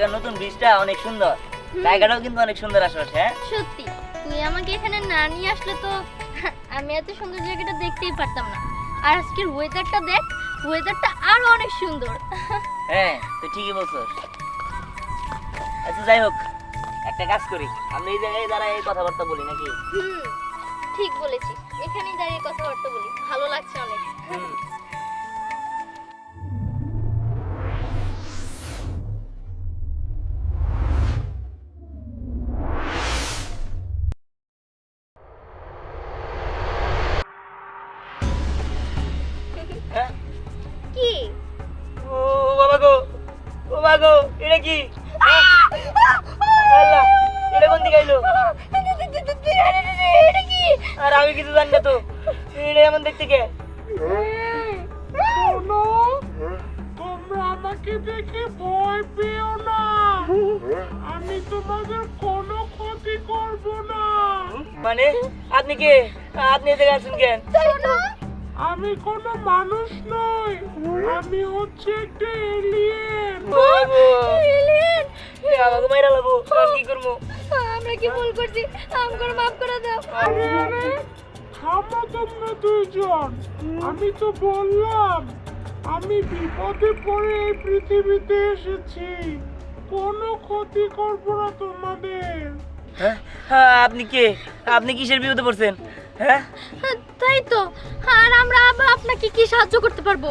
জায়গার নতুন ব্রিজটা অনেক সুন্দর, জায়গাটাও কিন্তু অনেক সুন্দর আশেপাশে। হ্যাঁ সত্যি তুই আমাকে এখানে না নিয়ে আসলে তো আমি এত সুন্দর জায়গাটা দেখতেই পারতাম না। আর আজকের ওয়েদারটা দেখ, ওয়েদারটা আরো অনেক সুন্দর। হ্যাঁ তুই ঠিকই বলছিস। আচ্ছা যাই হোক, একটা কাজ করি, আমরা এই জায়গায় দাঁড়ায় এই কথাবার্তা বলি নাকি? ঠিক বলেছিস, এখানেই দাঁড়িয়ে কথাবার্তা বলি, ভালো লাগছে অনেক। হ্যাঁ কি ও বাবা গো, ও বাবা গো, এটা কি? আল্লাহ, এটা কোন দিকে আইলো? এটা কি? আর আমি কিছু জানি না তো, এটা এমন দেখতে কে? শোনো, তোমরা আমাকে দেখে ভয় পেও না, আমি তোমাদের কোনো ক্ষতি করব না। মানে আপনি কে? আপনি এই জায়গায় আছেন কেন? আমি কোনো মানুষ নই, আমি হচ্ছে একটা এলিয়েন। এলিয়েন, আমাকে মাইরা লাবো, আমি কি করবো? আমরা কি ভুল করছি? আমাকে মাফ করে দাও। আরে আরে, থামো তোমরা দুইজন, আমি তো বললাম আমি বিপদে পড়ে এই পৃথিবীতে এসেছি, কোনো ক্ষতি করব না তোমাদের। হ্যাঁ হ্যাঁ, আপনি কে? আপনি কিসের বিপদে পড়ছেন? হ্যাঁ তাই তো, আর আমরা আপনাকে কি সাহায্য করতে পারবো?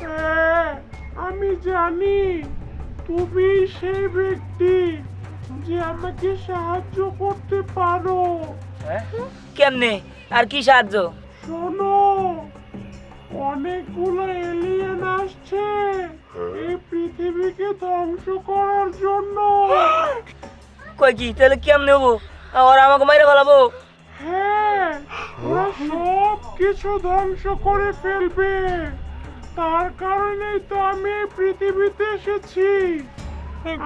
হ্যাঁ, আমি জানি তুমি সেই ব্যক্তি যে আমাকে সাহায্য করতে পারো। হ্যাঁ কেমনে? আর কি সাহায্য? শোনো, অনেকগুলো এলিয়েন আসছে এই পৃথিবীকে ধ্বংস করার জন্য। কই কি? তাহলে কেমনে হবো? ওরা আমাকে মাইরা ফেলাবো? হ্যাঁ, ওরা সব কিছু ধ্বংস করে ফেলবে, তার কারণেই তো আমি এই পৃথিবীতে এসেছি।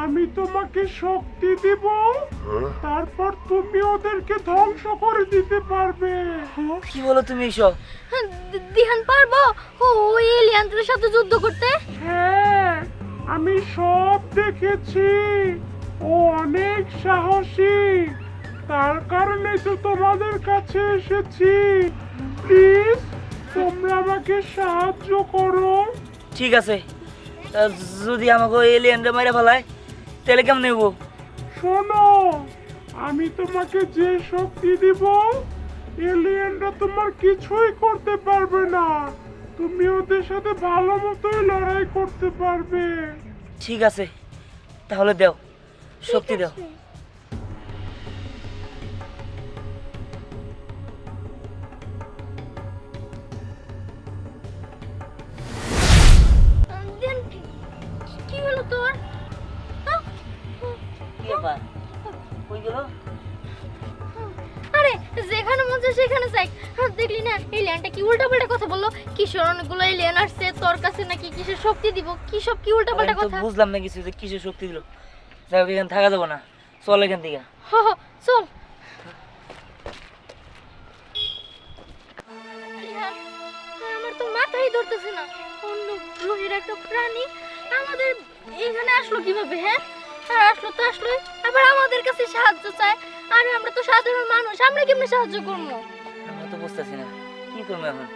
আমি তোমাকে শক্তি দিব, তারপর তুমি ওদেরকে ধ্বংস করে দিতে পারবে। কি বলো তুমি এসব? দিহান পারবো ওই এলিয়েনদের সাথে যুদ্ধ করতে? হ্যাঁ, আমি সব দেখেছি, ও অনেক সাহসী, তার কারণে তো তোমাদের কাছে এসেছি। প্লিজ তোমরা আমাকে সাহায্য করো। ঠিক আছে, যদি আমাকে এলিয়েনরা মাইরা ফেলায় তাহলে কেমনে হবো? শোনো, আমি তোমাকে যে শক্তি দিব, এলিয়েনরা তোমার কিছুই করতে পারবে না, তুমি ওদের সাথে ভালো মতোই লড়াই করতে পারবে। ঠিক আছে, তাহলে দাও, শক্তি দাও। দিহান, কি হলো তোর? কি ব্যাপার? কই গেল? আরে যেখানে মন চায় সেখানে যাই। দেখলি না এলিয়েনটা কি উল্টাপাল্টা কথা বললো? কিসের অনেকগুলো এলিয়েন আসছে তোর কাছে, নাকি কিসের শক্তি দিব, কি সব কি উল্টাপাল্টা আমি তো কথা? বুঝলাম না কিছু, যে কিসের শক্তি দিল। যাই হোক, এখানে থাকা যাবো না, চল এখান থেকে। চল। দিহান, আমার তো মাথায় ধরতেছে না, অন্য গ্রহের একটা প্রাণী আমাদের এখানে আসলো কিভাবে? হ্যাঁ, আর আসলো তো আসলোই, আবার আমাদের কাছে সাহায্য চায়। আরে আমরা তো সাধারণ মানুষ, আমরা কেমনে সাহায্য করবো? আমরা তো বুঝতেছি না কি করবো এখন,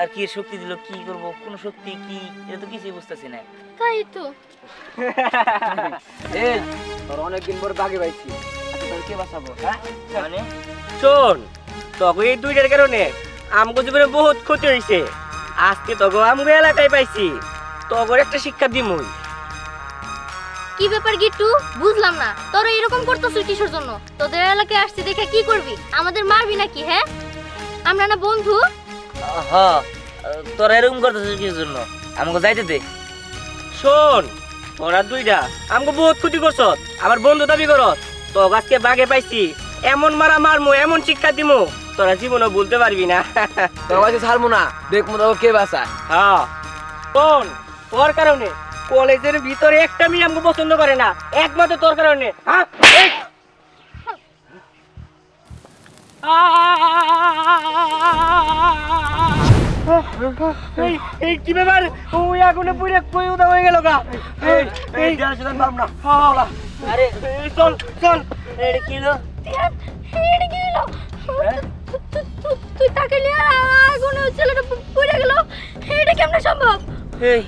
আর কি শক্তি দিল, কি করব, কোন শক্তি কি, এটা তো কিছুই বুঝতেছি না। তাই তো। তোর অনেকদিন পর বাগে পাইছি, আচ্ছা তোর কে বাঁচাবো? হ্যাঁ মানে শোন, তোকে এই দুইটার কারণে আমগো জীবনে বহুত ক্ষতি হয়েছে, আজকে তোকে আমগো এলাকায় পাইছি, তোর একটা শিক্ষা দিমুই। কি ব্যাপার গিট্টু, বুঝলাম না, তোরা এরকম করতেছিস কিসের জন্য? তোদের এলাকায় আসছি দেখে কি করবি? আমাদের মারবি নাকি? হ্যাঁ, আমরা না বন্ধু? হ্যাঁ, তোরা এরকম করতেছিস কিসের জন্য? আমাকে যাইতে দে। শোন, তোরা দুইটা আমগো বহুত ক্ষতি করছ, আমার বন্ধু দাবি করস, তোকে আজকে বাগে পাইছি, এমন মারা মারমু, এমন শিক্ষা দিমু, তোরা জীবনও ভুলতে পারবি না। তোমাকে ছাড়বো না, দেখবো তো কে বাঁচায়। হ্যাঁ, শোন, তোর কারণে কলেজের ভিতরে একটা মেয়ে আমাকে পছন্দ করে না, একমাত্র তোর কারণে। হ্যাঁ, এই! এই কি ব্যাপার ওই আগুনে পুড়ে কই উদা হয়ে গেল গা এই জান সুদান পারব না আরে চল চল এটা কি হলো দিহান এটা কি হলো তুই তাকে নিয়ে আগুনে ছেলেটা পড়ে গেল এটা কেমনে সম্ভব এই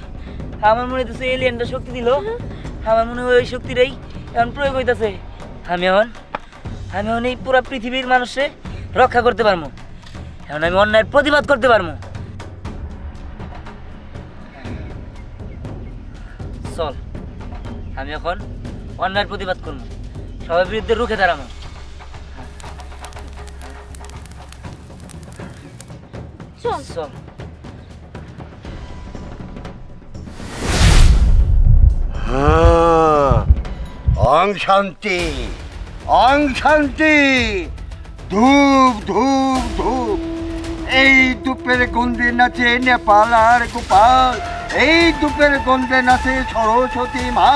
আমার মনে হইতেছে এলিয়েনটা শক্তি দিল আমার মনে হয় ওই শক্তিটাই এখন প্রয়োগ হইতাছে আমি এখন এই পুরো পৃথিবীর মানুষে রক্ষা করতে পারবো এখন আমি অন্যায়ের প্রতিবাদ করতে পারবো চল আমি এখন অন্যায়ের প্রতিবাদ করবো সবার বিরুদ্ধে রুখে দাঁড়াবো চল চল অং শান্তি অং শান্তি ধূপ ধূপ ধূপ এই ধূপের গন্ধে নাচে নেপাল আর গোপাল এই ধূপের গন্ধে নাচে সরস্বতী মা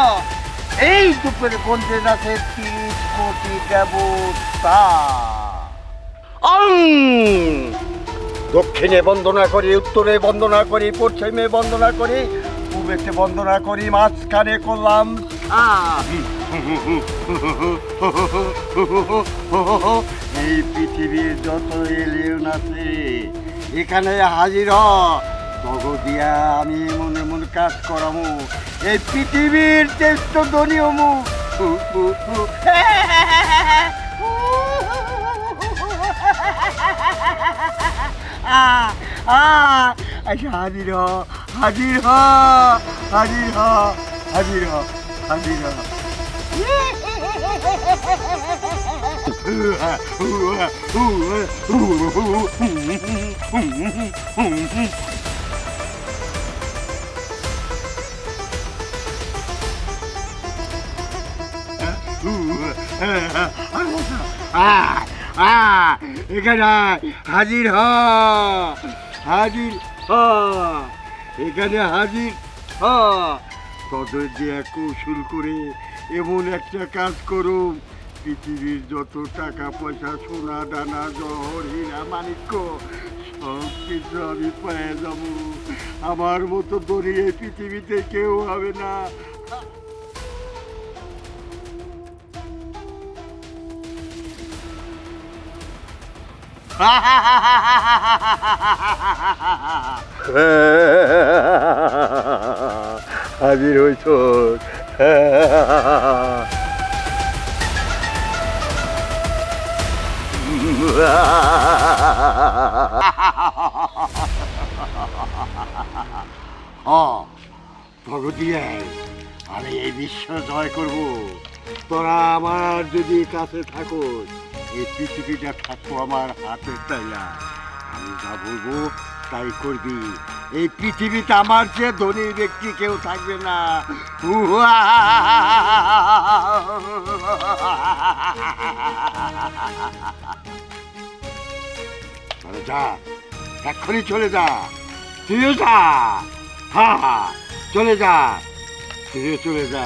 এই ধূপের গন্ধে নাচে 30 কোটি দেবতা অং দক্ষিণে বন্দনা করি উত্তরে বন্দনা করি পশ্চিমে বন্দনা করি পূবেতে বন্দনা করি মাঝখানে করলাম এই পৃথিবীর যত এলিয়ন আছে এখানে হাজির তগ দিয়া আমি মনে মনে কাজ করামু এই পৃথিবীর শ্রেষ্ঠ ধনীয় মুখ হাজির হাজির হাজির হাজির হাজির এখানে হাজির হাজির এখানে হাজির তোদের দিয়ে কৌশল করে এমন একটা কাজ করুম পৃথিবীর যত টাকা পয়সা সোনা দানা জহর হীরা মানিক্য সব কিছু আমি পেয়ে যাব আমার মতো ধনী এই পৃথিবীতে কেউ হবে না হাজির হইছ ভগতিয়াই আমি এই বিশ্ব জয় করব তোরা আমার যদি কাছে থাকো এই পৃথিবীটা থাকবো আমার হাতের তাইলা আমি যা বলবো তাই করবি এই পৃথিবীতে আমার চেয়ে ধনী ব্যক্তি কেউ থাকবে না যা এক্ষুনি চলে যা তুইও যা চলে যা তুইও চলে যা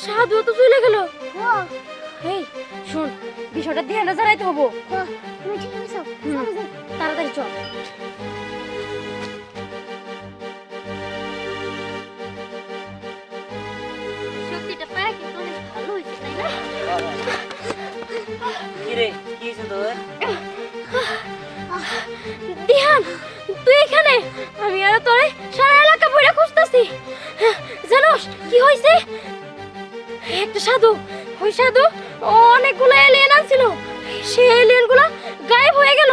সাধু তো চলে গেল এই শোন বিষয়টা ধ্যান জানাইতে হবো তুমি ঠিক আছো তাড়াতাড়ি চল সত্যিটা পায় কিন্তু অনেক ভালো হয়েছে তাই না কি রে কি হয়েছে তোর দিহান তুই এখানে আমি আর তোরে সারা এলাকা ঘুরে খুঁজতেছি জানোস কি হয়েছে একটা সাধু ওই সাধু অনেকগুলো এলিয়েন আনছিল সেই এলিয়েনগুলো গায়েব হয়ে গেল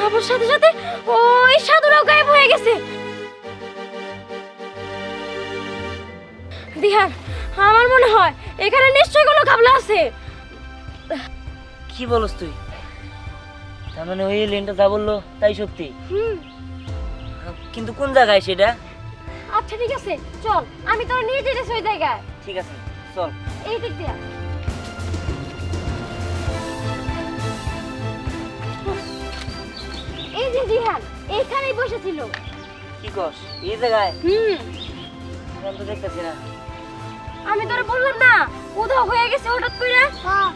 আবার সাথে সাথে ওই সাধুরাও গায়েব হয়ে গেছে দিহান আমার মনে হয় এখানে নিশ্চয়ই কোনো ঘাবলা আছে কি বলস তুই তার মানে ওই এলিয়েনটা যা বললো তাই সত্যি কিন্তু কোন জায়গায় সেটা আচ্ছা ঠিক আছে চল আমি তোর নিয়ে যেতেছি ওই জায়গায় ঠিক আছে চল। এই দিক দিয়া। এই যে দিহান এইখানেই বসেছিল। কি কস এই জায়গায়? হুম, আমি তো দেখতেছি না। আমি তোরে বললাম না উধাও হয়ে গেছে হঠাৎ কইরা।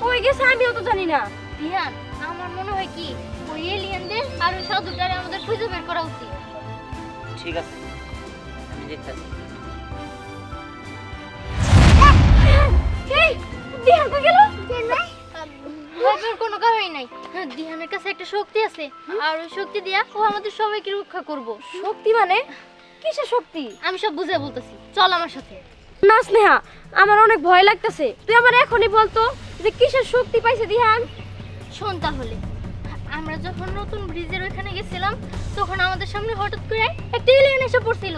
কই গেছে আমিও তো জানি না। দিহান আমার মনে হয় কি ওই এলিয়েনদের আর ওই সাধুটারে আমাদের খুঁজে বের করা উচিত। ঠিক আছে, আমি দেখতেছি। এই দিহান কই গেল? ভয়ের কোনো কারণই নাই। দিহানের কাছে একটা শক্তি আছে আর ওই শক্তি দিয়া ও আমাদের সবাইকে রক্ষা করব। শক্তি মানে কিসের শক্তি? আমি সব বুঝে বলতেছি, চল আমার সাথে। না স্নেহা, আমার অনেক ভয় লাগতেছে। তুই আমার এখনই বলতো যে কিসের শক্তি পাইছে দিহান। শোন তাহলে, আমরা যখন নতুন ব্রিজের ওইখানে গেছিলাম তখন আমাদের সামনে হঠাৎ করে একটা এলিয়েন এসে পড়ছিল।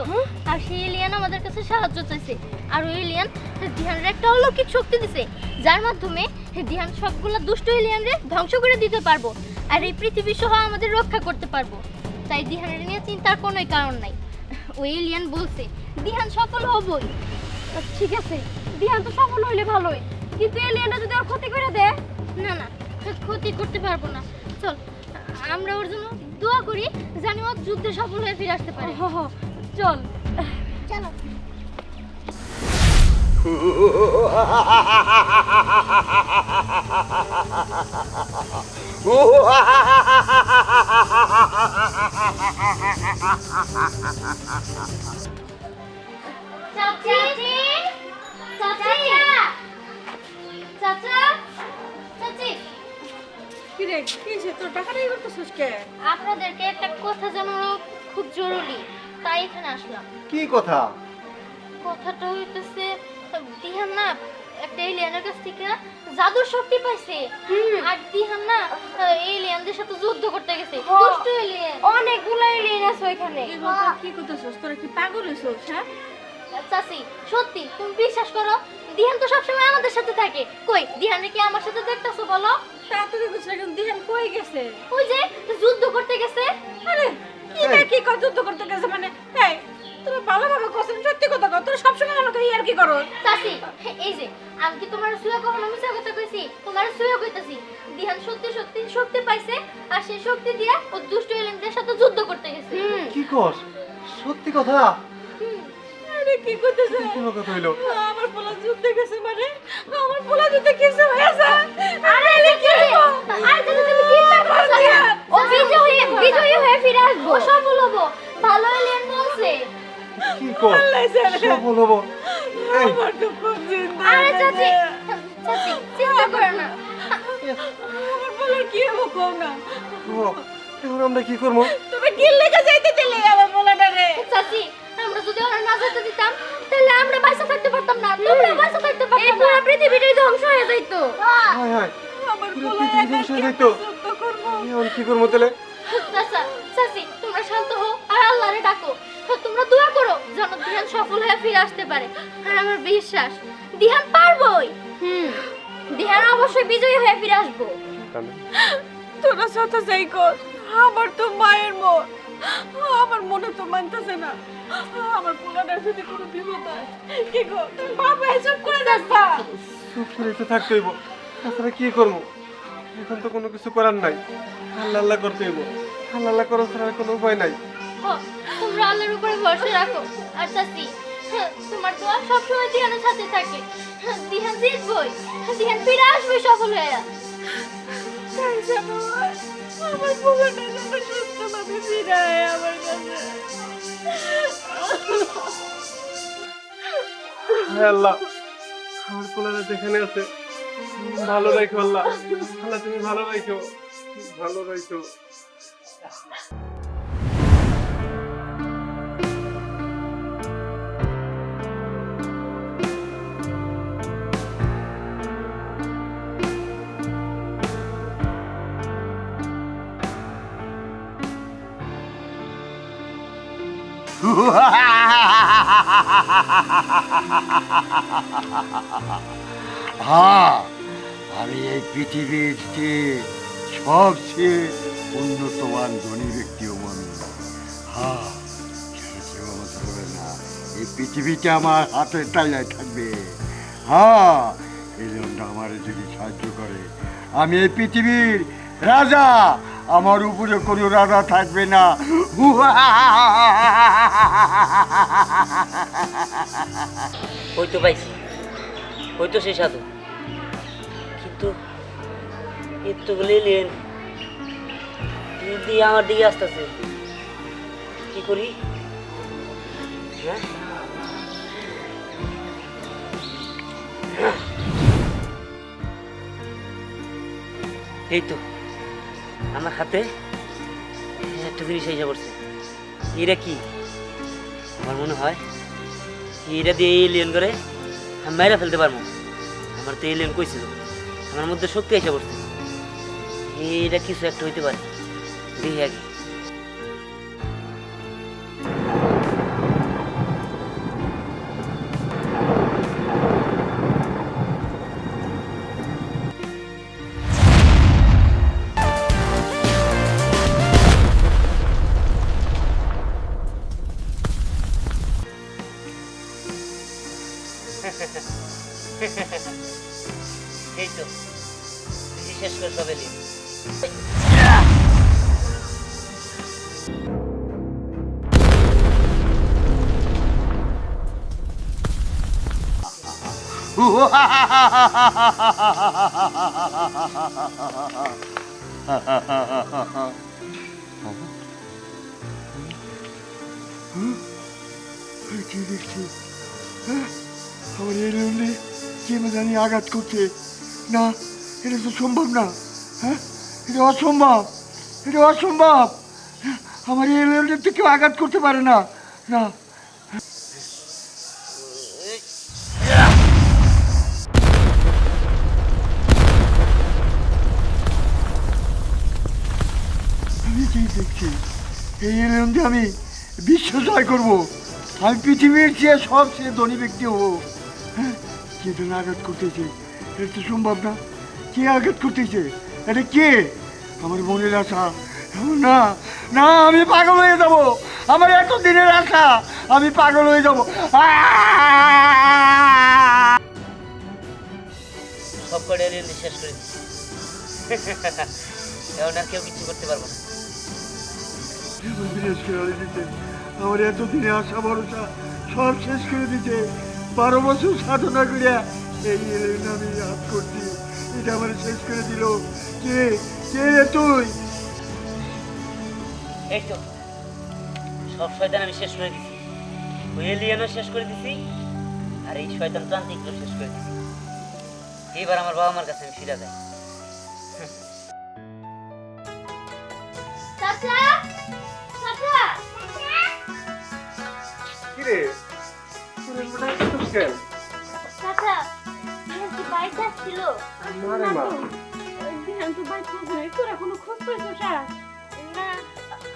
আর সেই এলিয়েন আমাদের কাছে সাহায্য চাইছে। আর ওই এলিয়েন দিহানের একটা অলৌকিক শক্তি দিছে, যার মাধ্যমে দিহান সবগুলা দুষ্ট এলিয়েনরে ধ্বংস করে দিতে পারবো আর এই পৃথিবী সহ আমাদের রক্ষা করতে পারবো। তাই দিহানের নিয়ে চিন্তার কোনো কারণ নাই। ওই এলিয়েন বলছে দিহান সফল হবই। ঠিক আছে, দিহান তো সফল হইলে ভালোই, কিন্তু এলিয়েনটা যদি ওর ক্ষতি করে দেয়? না না, ক্ষতি করতে পারবো না। চল আমরা ওর জন্য দোয়া করি, জানি ও যুদ্ধে সফল হয়ে ফিরে আসতে পারে। চল চলো। চাচি, চাচা, চাচা, চাচি। কিরে কিসে তোর টাকা নেই করতেছিস কে? আপনাদেরকে একটা কথা জানানো খুব জরুরি, তাই এখানে আসলাম। কি কথা? কথাটা হইতেছে দিহান না একটা এলিয়েনের কাছ থেকে জাদুর শক্তি পাইছে। আর দিহান না এলিয়েনদের সাথে যুদ্ধ করতে গেছে। দুষ্ট এলিয়েন, অনেকগুলো এলিয়েন আছে ওইখানে। কি করতেছিস? তোরা কি পাগল হইছিস? হ্যাঁ চাচি সত্যি, তুমি বিশ্বাস করো দিহান তো সবসময় আমাদের সাথে থাকে। কই দিহানে কি আমার সাথে দেখতেছো বলো? তাড়াতাড়ি বুঝলে এখন দিহান কই গেছে? ওই যে যুদ্ধ করতে গেছে। আরে কি না কি কত যুদ্ধ করতে গেছে মানে? এই তুমি ভালোভাবে কোশ্চেন সত্যি কথা কর, তোরা সবসময় আমাকে ইয়ার কি করো? চাচি এই যে আমি কি তোমার সুয়া কখনো মিছা কথা কইছি? তোমার সুয়া কইতাছি দিহান সত্যি সত্যি শক্তি পাইছে আর সেই শক্তি দিয়ে ও দুষ্ট এলিয়েনদের সাথে যুদ্ধ করতে গেছে। কি কস? সত্যি কথা? আরে কি করতেছ? কি কথা হইলো? আমার পোলা যুদ্ধে গেছে মানে? আমার পোলা যুদ্ধে কিছু হয়েছে? আরে কি আর যদি তুমি চিন্তা করো না, ও বিজয়ী হয়ে ফিরে আসবো, ও সফল হবো। ভালো এলিয়েন বলছে। কি কস? সফল হবো? এই আমার তো খুব চিন্তা। আরে চাচি, চাচি চিন্তা করো না। আমার পোলা কি হবো কও না? ও, এখন আমরা কি করবো? তুমি কি লেগে যাইতে দিলে আমার পোলাটারে? চাচি আমরা যদি ওরা না যেতে দিতাম তাহলে আমরা বাইসা থাকতে পারতাম না, তোমরা বাইসা থাকতে পারতাম না। এই পুরো পৃথিবীটাই ধ্বংস হয়ে যাইতো। হায় হায়, আমার পুরো পোলা পৃথিবী ধ্বংস হয়ে যাইতো। যুদ্ধ করবো। এখন কি করবো তাহলে? চাচা, চাচি তোমরা শান্ত হও আর আল্লাহরে ডাকো। তোমরা দোয়া করো যেন দিহান সফল হয়ে ফিরে আসতে পারে। আর আমার বিশ্বাস দিহান পারবই। দিহান অবশ্যই বিজয়ী হয়ে ফিরে আসবো। তোরা সাথে যাই কর, আমার তো মায়ের মন, আমার মনে তো মানতেছে না। আমার পোলাটার যদি কোনো বিপদ হয় কি গো, তুমি বাবা এসব করে দেখবা? চুপ করে একটু থাকতে হইব, তাছাড়া কি করবো? এখন তো কোনো কিছু করার নাই, আল্লাহ আল্লাহ করতে হইব। আল্লাহ আল্লাহ করার ছাড়া আর কোনো উপায় নাই। তোমরা আল্লাহর উপরে ভরসা রাখো। আর চাচি তোমার দোয়া সবসময় দিহানের সাথে থাকে। দিহান জিতবই, দিহান ফিরে আসবে সফল হয়ে। আমার পোলাটা যেন সুস্থভাবে ফিরে আয় আমার কাছে। হ্যাঁ আল্লাহ, আমার পোলারা যেখানে আছে ভালো রাখো আল্লাহ। আল্লাহ তুমি ভালো রাখো, ভালো রাখো। হ্যাঁ, আমি এই পৃথিবীর চেয়ে সবচেয়ে উন্নতমান ধনী ব্যক্তিও মানুষ। হ্যাঁ, সেটা কেউ আমাকে বলে না। এই পৃথিবীটা আমার হাতের তাইলায় থাকবে। হ্যাঁ এলিয়নটা আমার যদি সাহায্য করে আমি এই পৃথিবীর রাজা, আমার উপরে কোনো রাজা থাকবে না। ওই তো পাইছি, ওই তো সেই সাধু, কিন্তু এর তো এলিয়েন দিয়ে আমার দিকে আসতেছে, কি করি? হ্যাঁ এই তো আমার হাতে একটা জিনিস এসে পড়ছে। এটা কি? আমার মনে হয় এটা দিয়ে এলিয়েন করে আমি মেরে ফেলতে পারবো। আমার তো এলিয়েন কইছিল আমার মধ্যে শক্তি এসে পড়ছে, এটা কিছু একটা হইতে পারে, দেখি আগে। এই তো শেষ করে সব এলিয়েন। কি দেখছি? আমার এলিয়নে কে জানি আঘাত করছে। না, এটা তো সম্ভব না। হ্যাঁ, এটা অসম্ভব, এটা অসম্ভব। আমার এলিয়নের তো কেউ আঘাত করতে পারে না। না, আমি কি দেখছি? এই এলিয়ন দিয়ে আমি বিশ্ব জয় করবো। আমি পৃথিবীর চেয়ে সবচেয়ে ধনী ব্যক্তি হবো। হ্যাঁ, কে যেন আঘাত করতেছে, এটা তো সম্ভব না। কে আঘাত করতেছে? এটা কে? আমার মনের আশা। না না, আমি পাগল হয়ে যাব। আমার এত দিনের আশা, আমি পাগল হয়ে যাব। সব কটা এলিয়েন শেষ করে দিচ্ছি, এখন আর কেউ কিছু করতে পারবো না। আমার এত দিনে আশা ভরসা সব শেষ করে দিচ্ছে। 12 বছর সাধনা করিয়া এই এলিয়ন আমি হাত করছি, এটা আমার শেষ করে দিল। কে কে রে তুই? এই তো সব শয়তান আমি শেষ করে দিছি, ওই এলিয়েনও শেষ করে দিছি, আর এই শয়তান প্রান্তিকগুলো শেষ করে দিছি। এইবার আমার বাবা মার কাছে আমি ফিরে যাই। চাচা চাচা কিরে তোর মনে হয় তো কেন চাচা দিহান কি বাড়িতে আসছিল? মারে মা দিহান তো বাইক করবে না, তোরা কোনো খোঁজ পাইছো সারা? না,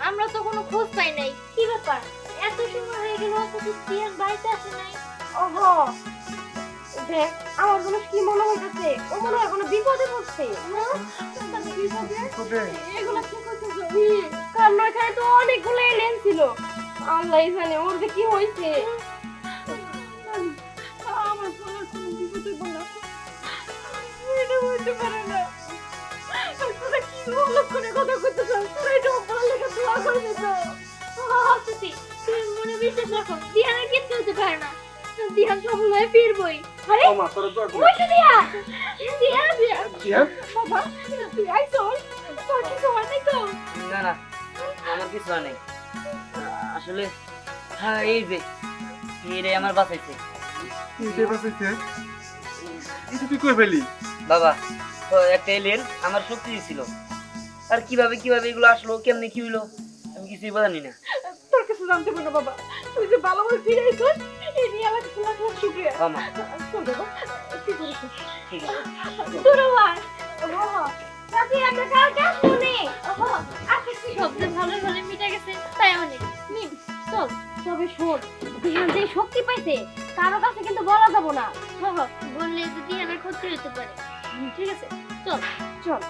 আমরা তো কোনো খোঁজ পাই নাই। কি ব্যাপার, এত সময় হয়ে গেল অথচ দিহান বাড়িতে আসে নাই? ওহো, দেখ আমার কোনো কি মনে হইতেছে, ও মনে হয় কোনো বিপদে পড়ছে। না, তাহলে বিপদে? এগুলো কি করতেছো? কারণ এখানে তো অনেকগুলো এলিয়েন ছিল, আল্লাহ জানে ওর যে কি হয়েছে। আমার কোনো বিপদে পড়লো, এটা হইতে পারে না। তোরা কি ভালো করে কথা কইতেছ, তোরা এটা ভালো লেগে দোয়া করে দিত। হাসছি, তুমি মনে বিশ্বাস রাখো, দিহানের কিচ্ছু হতে পারে না। দিহান সবসময় ফিরবই। আরে ও মা তোর দর ওই তো দিহান, দিহান দিহান বাবা তুই আইছস, তোর কিছু হয় নাই তো? না না, আমার কিছু হয় নাই আসলে। হ্যাঁ, এই যে এটাই আমার বাঁচাইছে। তুই বাঁচাইছে? এটা তুই কই পেলি? বাবা, তো একটা এলিয়েন আমার শক্তি দিছিল, আর কিভাবে কিভাবে এগুলো আসলো, কেমনে কি হইলো, আমি কিছুই জানি না। তোর কিছু জানতে পারো বাবা, তুই যে ভালোভাবে ফিরে আইছস এই নিয়ে আমার কিছু লাখ লাখ শুকরিয়া। হ্যাঁ মা, চল বাবা, কি করিস? ঠিক আছে। দুরবার চাচি, আমরা কালকে আসবো নে। আজকে কি শব্দ ভালো ভালো মিটে গেছে, তাই অনেক নিন চল। তবে শোন, দিহান যে শক্তি পাইছে কারো কাছে কিন্তু বলা যাবো না। বললে যদি দিহানের ক্ষতি হতে পারে। ঠিক আছে, চল চল